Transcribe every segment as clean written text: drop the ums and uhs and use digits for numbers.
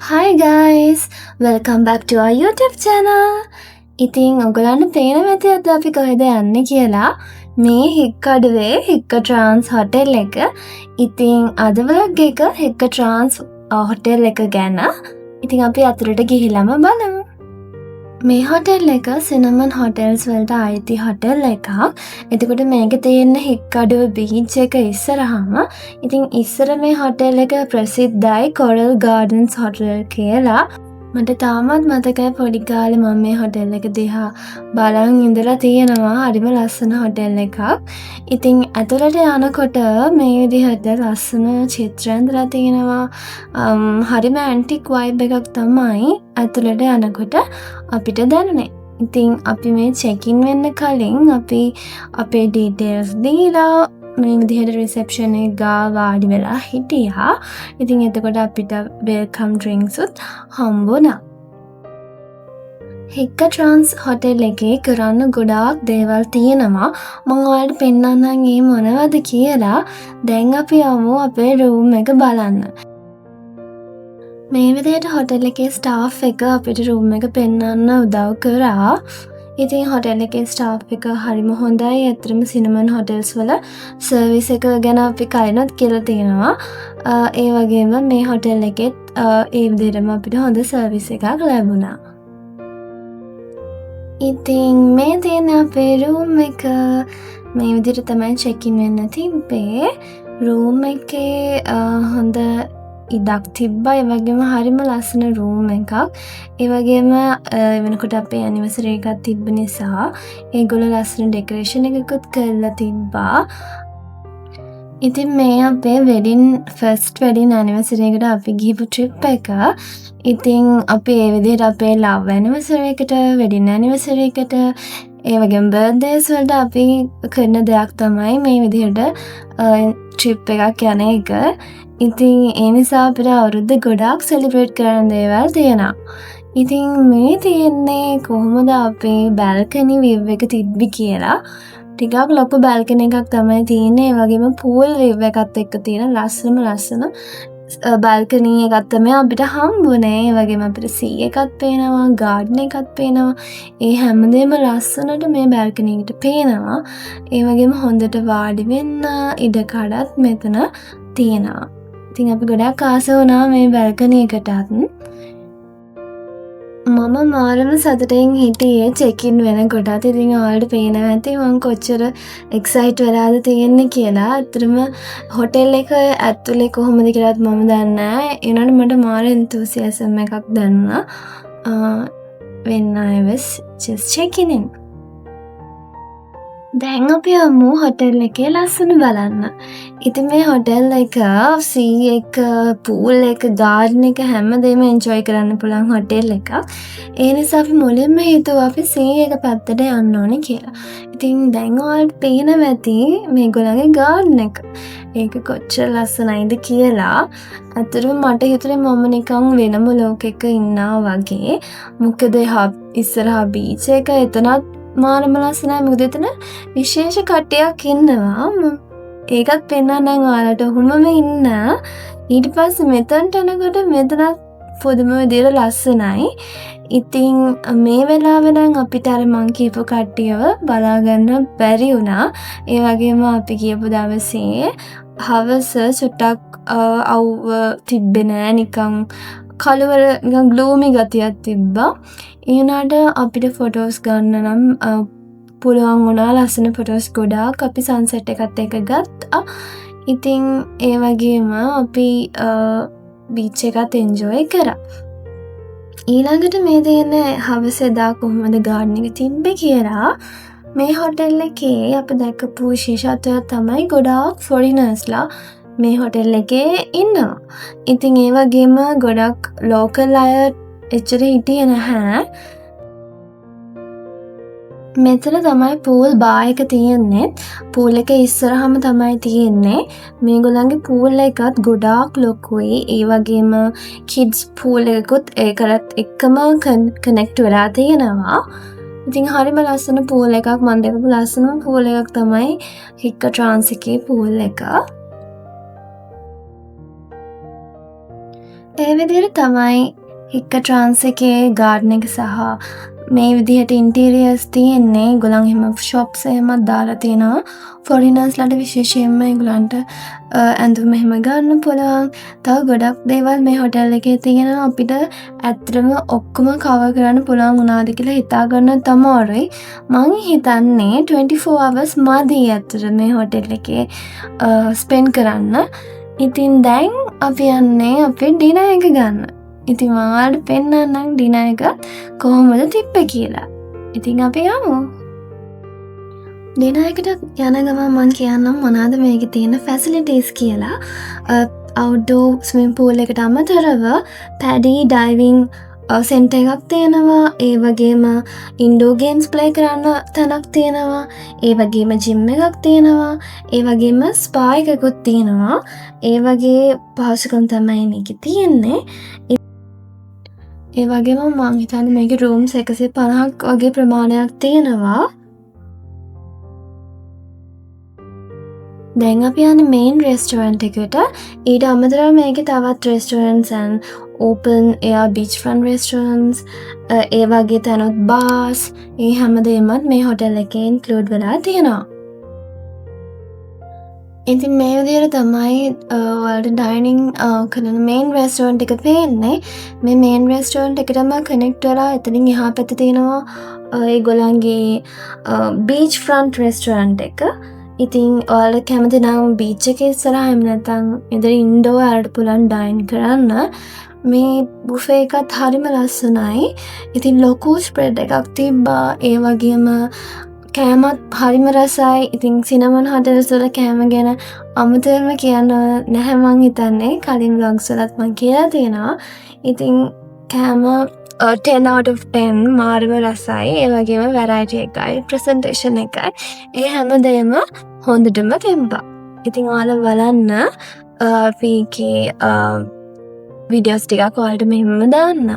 Hi guys! Welcome back to our YouTube channel! ඉතින් ඔගලන්න පේනව ඇති අද අපි කොහෙද යන්නේ කියලා මේ හික්කඩුවේ හික්ක ට්‍රාන්ස් හොටෙල් එක. ඉතින් අද වලොග් එක හික්ක ට්‍රාන්ස් හොටෙල් එක ගැන. ඉතින් අපි අතුරට ගිහිල්ලාම බලමු. මේ හොටෙල් එක සිනමන් හොටෙල්ස් වලට අයිති හොටෙල් එකක්. එතකොට මේක තියෙන්නේ හික්කඩුව බීච් එක ඉස්සරහම. ඉතින් ඉස්සර මේ හොටෙල් එක ප්‍රසිද්ධයි කොරල් ගාඩන්ස් හොටෙල් කියලා. මට තාමත් මතකයි පොඩි කාලේ මම මේ හොටෙල් එක දිහා බලන් ඉඳලා තියෙනවා. හරිම ලස්සන හොටෙල් එකක්. ඉතින් ඇතුළට යනකොට මේ විදිහට ලස්සන චිත්‍ර ඇඳලා තියෙනවා. හරිම ඇන්ටික් වයිබ් එකක් තමයි ඇතුළට යනකොට අපිට දැනුනේ. ඉතින් අපි මේ චෙකින් වෙන්න කලින් අපි අපේ ඩීටේල්ස් දීලා මේ විදිහට රිසෙප්ෂන් එක ගාව වාඩි වෙලා හිටියා. ඉතින් එතකොට අපිට වෙල්කම් ඩ්‍රින්ක්ස් උත් හම්බුණා. හික්ක ට්‍රාන්ස් හොටෙල් එකේ කරන්න ගොඩාක් දේවල් තියෙනවා. මම ඔයාලට පෙන්නන්නම් ඒ මොනවද කියලා. දැන් අපි යමු අපේ රූම් එක බලන්න. මේ විදිහට හොටෙල් එකේ ස්ටාෆ් එක අපිට රූම් එක පෙන්වන්න උදව් කරා. ඉතින් හොටෙල් එකේ ස්ටාෆ් එක හරිම හොඳයි. ඇත්තටම සිනමන් හොටෙල්ස් වල සර්විස් එක ගැන අපි කලිනුත් කියලා තියෙනවා. ඒ වගේම මේ හොටෙල් එකෙත් ඒ විදිහටම අපිට හොඳ සර්විස් එකක් ලැබුණා. ඉතින් මේ තියෙන අපේ රූම් එක මේ විදිහට තමයි චෙක් ඉන් වෙන්න තිබ්බේ. රූම් එකේ හොඳ ඉඩක් තිබ්බා. ඒ වගේම හරිම ලස්සන රූම් එකක්. ඒ වගේම වෙනකොට අපේ ඇනිවර්සරි එකක් තිබ්බ නිසා ඒගොල්ලෝ ලස්සන ඩෙකොරේෂන් එකකුත් කරලා තිබ්බා. ඉතින් මේ අපේ ෆස්ට් වෙඩින් ඇනිවර්සරි එකට අපි ගිහපු ට්‍රිප් එක. ඉතින් අපි ඒ විදිහට අපේ ලව් ඇනිවර්සරි එකට, වෙඩින් ඇනිවර්සරි එකට, ඒ වගේම බර්ත්ඩේස් වලට අපි කරන දෙයක් තමයි මේ විදිහට ට්‍රිප් එකක් යන එක. ඉතින් ඒ නිසා අපිට අවුරුද්ද ගොඩාක් සෙලිබ්‍රේට් කරන්න දේවල් තියෙනවා. ඉතින් මේ තියෙන්නේ කොහොමද අපේ බැල්කනි විව් එක තිබ්බි කියලා. ටිකක් ලොකු බැල්කනි එකක් තමයි තියෙන්නේ. ඒ වගේම පූල් විව් එකත් එක්ක තියෙන ලස්සන බල්කනි එකක් තමයි අපිට හම්බුනේ. ඒ වගේම අපිට සී එකක් පේනවා, ගාඩන් එකක් පේනවා. ඒ හැමදේම ලස්සනට මේ බැල්කනි එකට පේනවා. ඒ වගේම හොඳට වාඩි වෙන්න ඉඩකඩත් මෙතන තියෙනවා. ඉතින් අපි ගොඩාක් ආස වුණා මේ බැල්කනි එකටත්. මම මාරම සතුටින් හිටියේ චෙකින් වෙනකොටත්. ඉතින් ඔයාලට පේනවා ඇති මම කොච්චර එක්සයිට් වෙලාද තියෙන්නේ කියලා. අතරම හොටෙල් එක ඇතුලේ කොහොමද කියලාත් මම දන්නේ නැහැ. ඒ වුණාට මට මාර enthusiasm එකක් දැනුණා. when I was just checking in. දැන් අපි යමු හොටෙල් එකේ ලස්සන බලන්න. ඉතින් මේ හොටෙල් එක සී එක, පූල් එක, ගාඩන් එක හැමදේම එන්ජොයි කරන්න පුළුවන් හොටෙල් එකක්. ඒ නිසා අපි මුලින්ම හිතුවා අපි සී එක පැත්තට යන්න ඕනේ කියලා. ඉතින් දැන් ඔයාලට පේනවා ඇති මේගොල්ලන්ගේ ගාඩන් එක. ඒක කොච්චර ලස්සනයිද කියලා. අතරම මට හිතුනේ මම නිකන් වෙනම ලෝකෙක ඉන්නා වගේ. මොකද ඉස්සරහා බීච් එක එතනත් මාරම ලස්සනයි. මොකද එතන විශේෂ කට්ටියක් ඉන්නවා. ඒකත් පෙන්නන්නම් ඔයාලට. ඔහොමම ඉන්න. ඊට පස්සේ මෙතනට එනකොට මෙතනත් පොදුම විදියට ලස්සනයි. ඉතින් මේ වෙලාවෙ නම් අපිට අර මං කියපු කට්ටියව බලා ගන්න බැරි වුණා. ඒ වගේම අපි කියපු දවසේ හවස චුට්ටක් අවුව තිබ්බේ නෑ. නිකන් කළුවර නිකන් ග්ලූමි ගතියක් තිබ්බා. ඒ වුණාට අපිට ෆොටෝස් ගන්න නම් පුළුවන් වුණා. ලස්සන ෆොටෝස් ගොඩාක් අපි සන්සෙට් එකත් එක්ක ගත්තා. ඉතින් ඒ වගේම අපි බීච් එකත් එන්ජොයි කරා. ඊළඟට මේ තියෙන හවස එදා කොහොමද ගාඩන් එක තිබ්බේ කියලා. මේ හොටෙල් එකේ අපි දැකපු විශේෂත්වය තමයි ගොඩාක් ෆොරිනර්ස්ලා මේ හොටෙල් එකේ ඉන්නවා. ඉතින් ඒ වගේම ගොඩක් ලෝකල් අය එච්චර හිටියේ නැහැ. මෙතන තමයි පූල් බා එක තියෙන්නේ. පූල් එක ඉස්සරහම තමයි තියෙන්නේ. මේගොල්ලන්ගේ පූල් එකත් ගොඩාක් ලොකුයි. ඒ වගේම කිඩ්ස් පූල් එකකුත් ඒකලත් එක්කම කනෙක්ට් වෙලා තියෙනවා. ඉතින් හරිම ලස්සන පූල් එකක්. මම දැකපු ලස්සනම පූල් එකක් තමයි හික්ක ට්‍රාන්ස් එකේ පූල් එක. ඒ විදිහට තමයි හික්ක ට්‍රාන්ස් එකේ ගාඩ්න එක සහ මේ විදිහට ඉන්ටීරියර්ස් තියෙන්නේ. ඒගොල්ලන් එහෙම ෂොප්ස් එහෙමත් දාලා තියෙනවා. ෆොරිනර්ස්ලට විශේෂයෙන්ම ඒගොල්ලන්ට ඇඳුම් එහෙම ගන්න පුළුවන්. තව ගොඩක් දේවල් මේ හොටෙල් එකේ තියෙනවා. අපිට ඇත්තටම ඔක්කොම කවර් කරන්න පුළුවන් වුණාද කියලා හිතා ගන්න අමාරුයි. මං හිතන්නේ 24 hours මදි ඇත්තට මේ හොටෙල් එකේ ස්පෙන්ඩ් කරන්න. ඉතින් දැන් අපි යන්නේ අපේ ඩිනර් එක ගන්න. ඉතින් ඔයාලට පෙන්නන්නම් ඩිනර් එක කොහොමද තිබ්බේ කියලා. ඉතින් අපි යමු. ඩිනර් එකට යන ගමන් මම කියන්නම් මොනවාද මේකේ තියෙන ෆැසිලිටිස් කියලා. අවුට්ඩෝර් ස්විමින් pool එකට අමතරව පැඩි ඩයිවිං සෙන්ටර් එකක් තියෙනවා. ඒ වගේම ඉන්ඩෝර් ගේම්ස් ප්ලේ කරන්න තැනක් තියෙනවා. ඒ වගේම ජිම් එකක් තියෙනවා. ඒ වගේම ස්පා එකකුත් තියෙනවා. ඒ වගේ පහසුකම් තමයි මේකේ තියෙන්නේ. ඒ වගේම මං හිතන්නේ මේකේ රූම්ස් 150ක් වගේ ප්‍රමාණයක් තියෙනවා. දැන් අපි යන්නේ මේන් රෙස්ටෝරන්ට් එකට. ඊට අමතරව මේකේ තවත් රෙස්ටෝරන්ට්ස් and open air beachfront restaurants ඒ වගේ තැනුත් බාර්ස් ඒ හැමදේමත් මේ හොටෙල් එකේ ඉන්ක්ලූඩ් වෙලා තියෙනවා. ඉතින් මේ විදිහට තමයි ඔයාලට ඩයිනින් කරන මේන් රෙස්ටෝරන්ට් එක පේන්නේ. මේ මේන් රෙස්ටෝරන්ට් එකටම කනෙක්ට් වෙලා එතනින් එහා පැත්තේ තියෙනවා ඒගොල්ලන්ගේ බීච් ෆ්‍රන්ට් රෙස්ටෝරන්ට් එක. ඉතින් ඔයාලට කැමති නම් බීච් එකේ ඉස්සරහා එහෙම නැත්නම් ඉතින් ඉන්ඩෝර් වලට පුළුවන් ඩයින් කරන්න. මේ බුෆේ එකත් හරිම ලස්සනයි. ඉතින් ලොකු ස්ප්‍රෙඩ් එකක් තිබ්බා. ඒ වගේම කෑමත් හරිම රසයි. ඉතින් සිනමන් හොටෙල්ස් වල කෑම ගැන අමුතුවෙන්ම කියන්න නැහැ මං හිතන්නේ. කලින් vlogs වලත් මං කියලා තියෙනවා. ඉතින් කෑම 10 out of 10 මාර්ව රසයි. ඒ වගේම variety එකයි, presentation එකයි. ඒ හැමදේම හොඳටම තිබ්බා. ඉතින් ඔයාලා බලන්න අපි ඒකේ වීඩියෝස් ටිකක් ඔයාලට මෙහෙම දාන්න.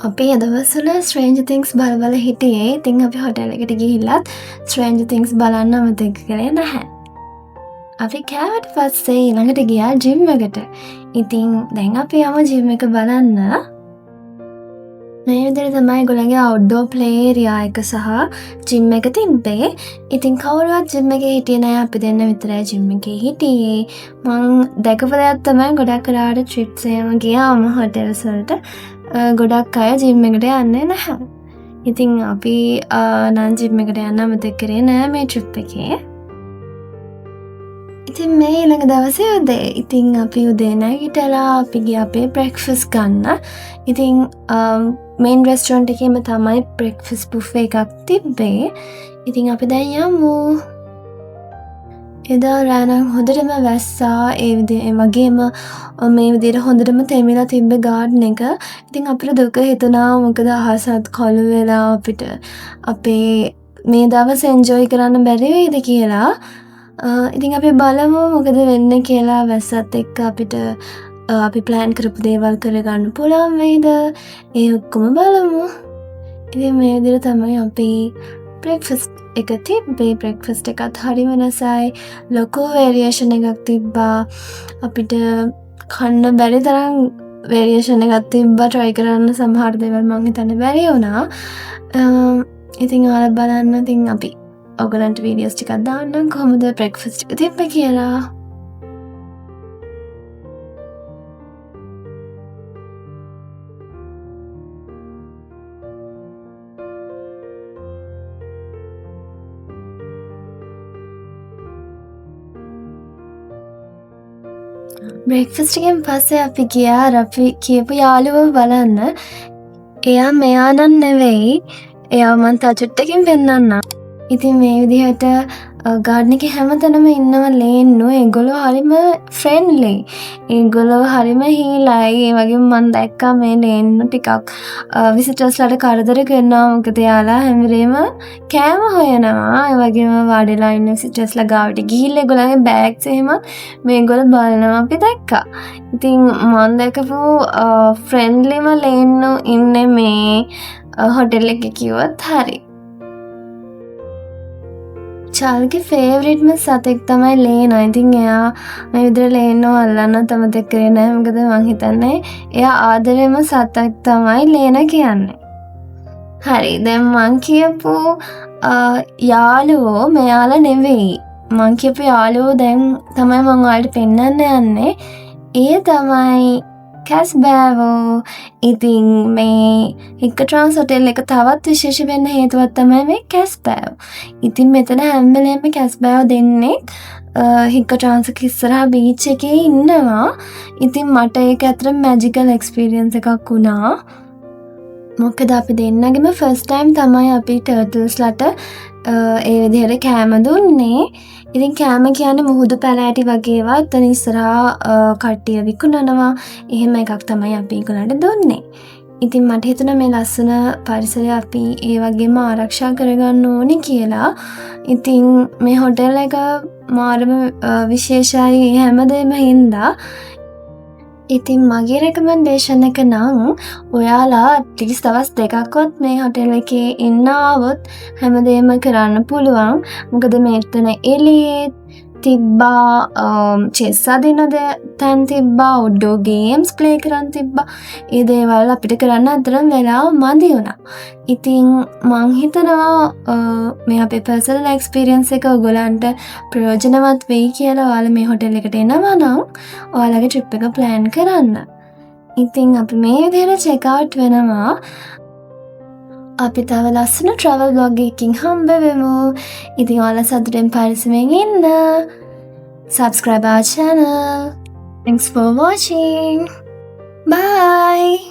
අපි දවස්වල Stranger Things බල හිටියේ. ඉතින් අපි හොටෙල් එකට ගිහිල්ලත් Stranger Things බලන්න අමතක කරේ නැහැ. අපි කෑවට පස්සේ ඊළඟට ගියා ජිම් එකට. ඉතින් දැන් අපි යමු ජිම් එක බලන්න. මේ විදිහට තමයි ඒගොල්ලන්ගේ outdoor play area එක සහ ජිම් එක තිබ්බේ. ඉතින් කවුරුවත් ජිම් එකේ හිටියේ නැහැ. අපි දෙන්න විතරයි ජිම් එකේ හිටියේ. මං දැකපු දෙයක් තමයි ගොඩක් වෙලාවට trips එහෙම ගියාම hotels වලට ගොඩක් අය ජිම් එකට යන්නේ නැහැ. ඉතින් අපි නම් ජිම් එකට යන්න අමතක කරේ නෑ මේ ට්‍රිප් එකේ. ඉතින් මේ ඊළඟ දවසේ උදේ. ඉතින් අපි උදේ නැගිටලා අපි ගියා අපේ බ්‍රෙක්ෆාස්ට් ගන්න. ඉතින් මේන් රෙස්ටෝරන්ට් එකේම තමයි බ්‍රෙක්ෆාස්ට් බුෆේ එකක් තිබ්බේ. ඉතින් අපි දැන් යමු. එදා රෑ නම් හොඳටම වැස්සා. ඒ වගේම මේ විදිහට හොඳටම තෙමිලා තිබ්බ ගාඩන් එක. ඉතින් අපිට දුක හිතුණා මොකද අහසත් කොළු වෙලා අපිට අපේ මේ දවස් එන්ජොයි කරන්න බැරි වෙයිද කියලා. ඉතින් අපි බලමු මොකද වෙන්නේ කියලා. වැස්සත් එක්ක අපිට අපි ප්ලෑන් කරපු දේවල් කරගන්න පුළුවන් වෙයිද? ඒ ඔක්කොම බලමු. ඉතින් මේ විදිහට තමයි අපි බ්‍රෙක්ෆාස්ට් එක තිබ්බේ. බ්‍රෙක්ෆාස්ට් එකත් හරිම වෙනසයි. ලොකු වේරියේෂන් එකක් තිබ්බා. අපිට කන්න බැරි තරම් වේරියේෂන් එකක් තිබ්බා. try කරන්න සමහර දේවල් මං හිතන්නේ බැරි වුණා. ඉතින් ඔයාලා බලන්න. ඉතින් අපි ඔයගලන්ට වීඩියෝස් ටිකක් දාන්නම් කොහොමද බ්‍රෙක්ෆාස්ට් එක තිබ්බේ කියලා. බ්‍රෙක්ෆාස්ට් එකෙන් පස්සේ අපි ගියා අපි කියපු යාළුවව බලන්න. එයා මෙයා නම් නෙවෙයි. එයා මං තව චුට්ටකින් පෙන්නන්නම්. ඉතින් මේ විදිහට ගාඩන් එකේ හැමතැනම ඉන්නවා ලේන්නෝ. ඒගොල්ලෝ හරිම ෆ්‍රෙන්ඩ්ලි. ඒගොල්ලෝ හරිම හීලයි. ඒ වගේම මං දැක්කා මේ ලේන්නෝ ටිකක් විසිටර්ස්ලාට කරදර කරනවා. මොකද එයාලා හැම වෙලේම කෑම හොයනවා. ඒ වගේම වාඩිලා ඉන්න විසිටර්ස්ලා ගාවට ගිහිල්ලා ඒගොල්ලන්ගේ බෑග්ස් එහෙම මේගොල්ලෝ බලනවා අපි දැක්කා. ඉතින් මං දැකපු ෆ්‍රෙන්ඩ්ලිම ලේන්නෝ ඉන්නේ මේ හොටෙල් එකේ කිව්වත් හරි. චාල්ගේ ෆේවරිට්ම සතෙක් තමයි ලේනා. ඉතින් එයා මේ විදිහට ලේනෝ අල්ලන්න තමතෙක් කරේ නැහැ. මොකද මං හිතන්නේ එයා ආදරෙම සතෙක් තමයි ලේනා කියන්නේ. හරි දැන් මං කියපු යාළුවෝ මෙයාලා නෙවෙයි. මං කියපු යාළුවෝ දැන් තමයි මං ඔයාලට පෙන්වන්න යන්නේ. ඒ තමයි කැස්බෑවෝ. ඉතින් මේ හික්ක ට්‍රාන්ස් හොටෙල් එක තවත් විශේෂ වෙන්න හේතුවක් තමයි මේ කැස්බෑවෝ. ඉතින් මෙතන හැම වෙලේම කැස්බෑවෝ දෙන්නේ හික්ක ට්‍රාන්ස් එක ඉස්සරහා බීච් එකේ ඉන්නවා. ඉතින් මට ඒක ඇත්තට මැජිකල් එක්ස්පීරියන්ස් එකක් වුණා. මොකද අපි දෙන්නගෙම ෆස්ට් ටයිම් තමයි අපි ටර්ටල්ස්ලට ඒ විදිහට කෑම දුන්නේ. ඉතින් කෑම කියන්නේ මුහුදු පැලෑටි වගේ ඒවා එතන ඉස්සරහා කට්ටිය විකුණනවා. එහෙම එකක් තමයි අපි ඒගොල්ලන්ට දුන්නේ. ඉතින් මට හිතුණා මේ ලස්සන පරිසරය අපි ඒ වගේම ආරක්ෂා කරගන්න ඕනේ කියලා. ඉතින් මේ හොටෙල් එක මාරම විශේෂයි හැමදේම හින්දා. ඉතින් මගේ රෙකමෙන්ඩේෂන් එක නම් ඔයාලා ඇට්ලිස්ට් දවස් දෙකක්වත් මේ හොටෙල් එකේ ඉන්න ආවොත් හැමදේම කරන්න පුළුවන්. මොකද මෙතන එළියේ තිබ්බා චෙස් අදින තැන් තිබ්බා. ඔඩ්ඩෝ ගේම්ස් ප්ලේ කරන්න තිබ්බා. ඒ දේවල් අපිට කරන්න අතරම වෙලාව මදි වුණා. ඉතින් මං හිතනවා මේ අපේ පර්සනල් එක්ස්පීරියන්ස් එක ඔයගොල්ලන්ට ප්‍රයෝජනවත් වෙයි කියලා. ඔයාලා මේ හොටෙල් එකට එනවා නම් ඔයාලගේ ට්‍රිප් එක ප්ලෑන් කරන්න. ඉතින් අපි මේ විදිහට චෙක් අවුට් වෙනවා. අපි තව ලස්සන ට්‍රැවල් බ්ලොග් එකකින් හම්බ වෙමු. ඉතින් ඔයාලා සතුටින් පරිස්සමෙන් ඉන්න. Subscribe our channel. Thanks for watching. Bye.